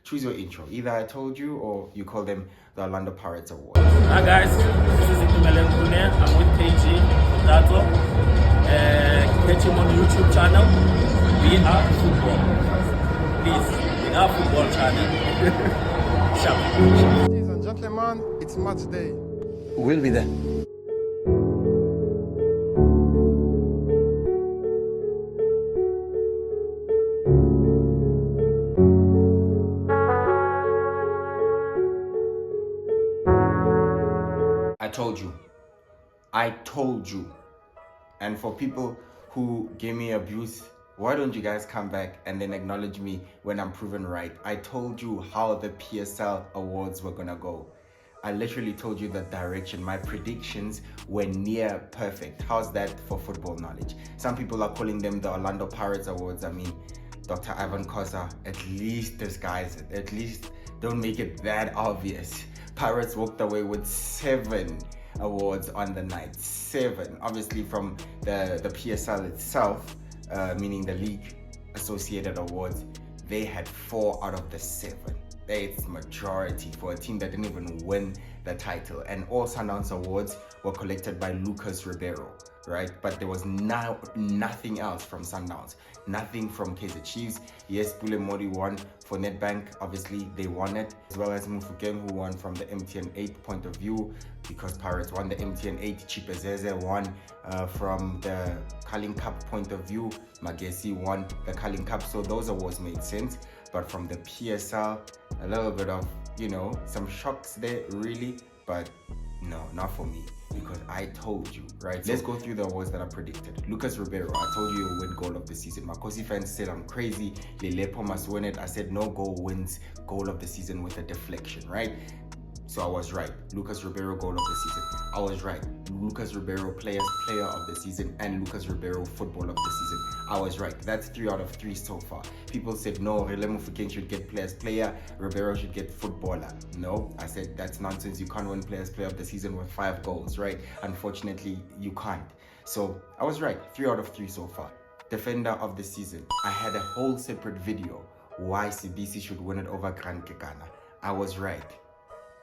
Choose your intro. Either I told you or you call them the Orlando Pirates Award. Hi guys, this is Mamelodi. I'm with KG Tato. Catch him on YouTube channel. We are football. Please, we are football channel. Sharp. Ladies and gentlemen, it's match day. We'll be there. I told you. And for people who gave me abuse, why don't you guys come back and then acknowledge me when I'm proven right? I told you how the PSL awards were gonna go. I literally told you the direction. My predictions were near perfect. How's that for football knowledge? Some people are calling them the Orlando Pirates Awards. I mean, Dr. Ivan Kosa, at least disguise it. At least don't make it that obvious. Pirates walked away with 7 awards on the night. 7, obviously from the PSL itself, meaning the league associated awards. They had 4 out of the 7. It's majority for a team that didn't even win the title. And all Sundowns awards were collected by Lucas Ribeiro, right? But there was nothing else from Sundowns. Nothing from Kaizer Chiefs. Yes, Mamelodi won for Nedbank. Obviously, they won it. As well as Mufukeng, who won from the MTN 8 point of view, because Pirates won the MTN 8. Chipezeze won from the Carling Cup point of view. Magesi won the Carling Cup. So those awards made sense. But from the PSL, a little bit of, some shocks there, really. But no, not for me. Because I told you, right? Let's go through the awards that I predicted. Lucas Ribeiro, I told you he'll win goal of the season. Makosi fans said I'm crazy. Lelepo must win it. I said no goal wins goal of the season with a deflection, right? So I was right. Lucas Ribeiro, goal of the season. I was right. Lucas Ribeiro, player of the season, and Lucas Ribeiro, football of the season. I was right. That's 3 out of 3 so far. People said no, Relemo Fukeng should get players player, Ribeiro should get footballer. No, I said that's nonsense. You can't win players player of the season with 5 goals, right? Unfortunately, you can't. So I was right. 3 out of 3 so far. Defender of the season. I had a whole separate video why CBC should win it over Grand Kekana. I was right.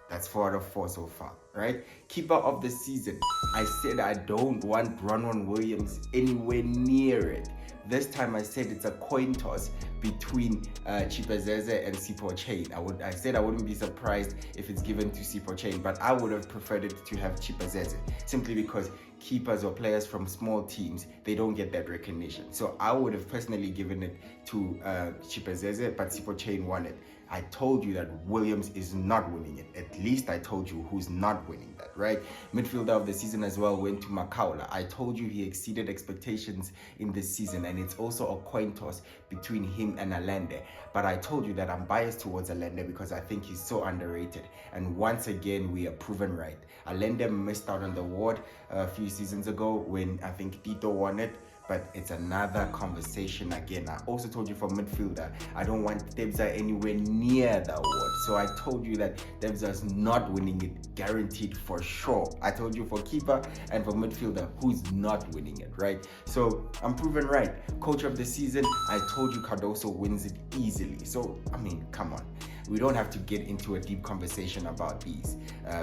That's 4 out of 4 so far, right? Keeper of the season. I said I don't want Bronwyn Williams anywhere near it. This time I said it's a coin toss between Chipezeze and Sipho Chain. I said I wouldn't be surprised if it's given to Sipho Chain, but I would have preferred it to have Chipezeze, simply because keepers or players from small teams, they don't get that recognition. So I would have personally given it to Chipezeze, but Sipho Chain won it. I told you that Williams is not winning it. At least I told you who's not winning that, right? Midfielder of the season as well went to Makaula. I told you he exceeded expectations in this season, and it's also a coin toss between him and Allende. But I told you that I'm biased towards Allende because I think he's so underrated. And once again, we are proven right. Allende missed out on the award a few seasons ago when I think Tito won it. But it's another conversation again. I also told you for midfielder, I don't want Debza anywhere near the award. So I told you that Debza is not winning it, guaranteed for sure. I told you for keeper and for midfielder, who's not winning it, right? So I'm proven right. Coach of the season, I told you Cardoso wins it easily. So, I mean, come on. We don't have to get into a deep conversation about these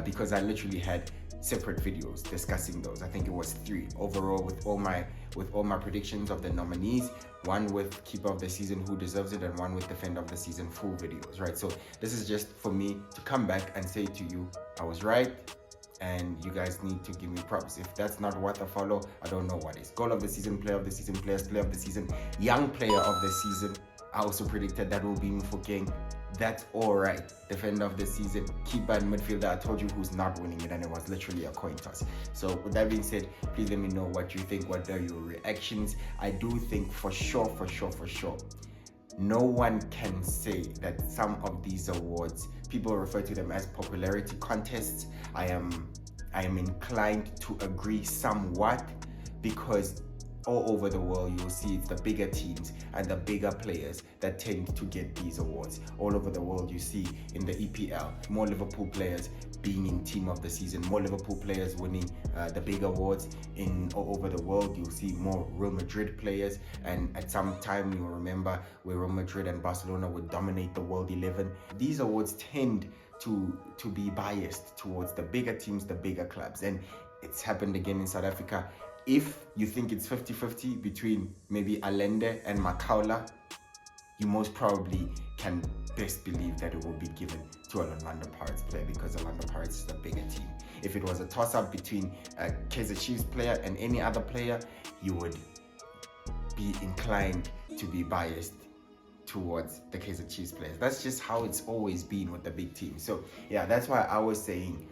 because I literally had separate videos discussing those. I think it was 3 overall with all my predictions of the nominees, 1 with keeper of the season who deserves it, and 1 with defender of the season full videos, right? So this is just for me to come back and say to you, I was right, and you guys need to give me props. If that's not what I follow, I don't know what is. Goal of the season, player of the season, player of the season, young player of the season. I also predicted that will be Mufukeng. That's all right. Defender of the season, keeper and midfielder. I told you who's not winning it, and it was literally a coin toss. So with that being said, please let me know what you think. What are your reactions? I do think for sure, no one can say that some of these awards, people refer to them as popularity contests. I am inclined to agree somewhat, because all over the world, you'll see it's the bigger teams and the bigger players that tend to get these awards. All over the world, you see in the EPL, more Liverpool players being in team of the season, more Liverpool players winning the big awards. In all over the world, you'll see more Real Madrid players, and at some time you'll remember where Real Madrid and Barcelona would dominate the World 11. These awards tend to be biased towards the bigger teams, the bigger clubs, and it's happened again in South Africa. If you think it's 50-50 between maybe Allende and Makaula, you most probably can best believe that it will be given to an Orlando Pirates player, because Orlando Pirates is the bigger team. If it was a toss-up between a Kaizer Chiefs player and any other player, you would be inclined to be biased towards the Kaizer Chiefs players. That's just how it's always been with the big teams. So yeah, that's why I was saying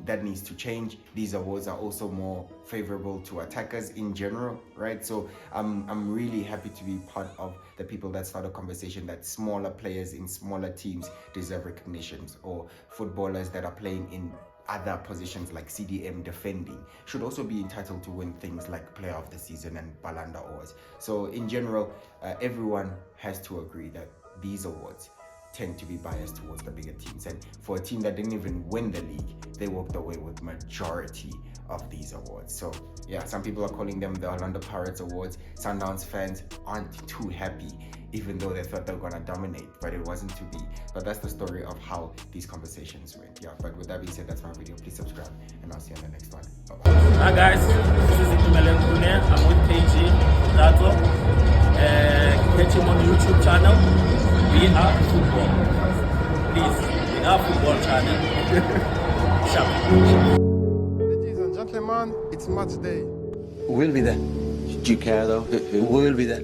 that needs to change. These awards are also more favorable to attackers in general, right? So I'm really happy to be part of the people that start a conversation that smaller players in smaller teams deserve recognitions, or footballers that are playing in other positions like CDM defending should also be entitled to win things like Player of the Season and Ballon d'Or. So in general, everyone has to agree that these awards tend to be biased towards the bigger teams, and for a team that didn't even win the league, they walked away with majority of these awards. So yeah, some people are calling them the Orlando Pirates Awards. Sundowns fans aren't too happy, even though they thought they were gonna dominate, but it wasn't to be. But that's the story of how these conversations went. Yeah, but with that being said, that's my video. Please subscribe, and I'll see you in the next one. Bye-bye. Hi guys, this is Mamelodi. I'm with KG Dato. Catch him on YouTube channel. We are football. Please, we are football channel. Sharp. Ladies and gentlemen, it's match day. Who will be there? Do you care though? Who will be there?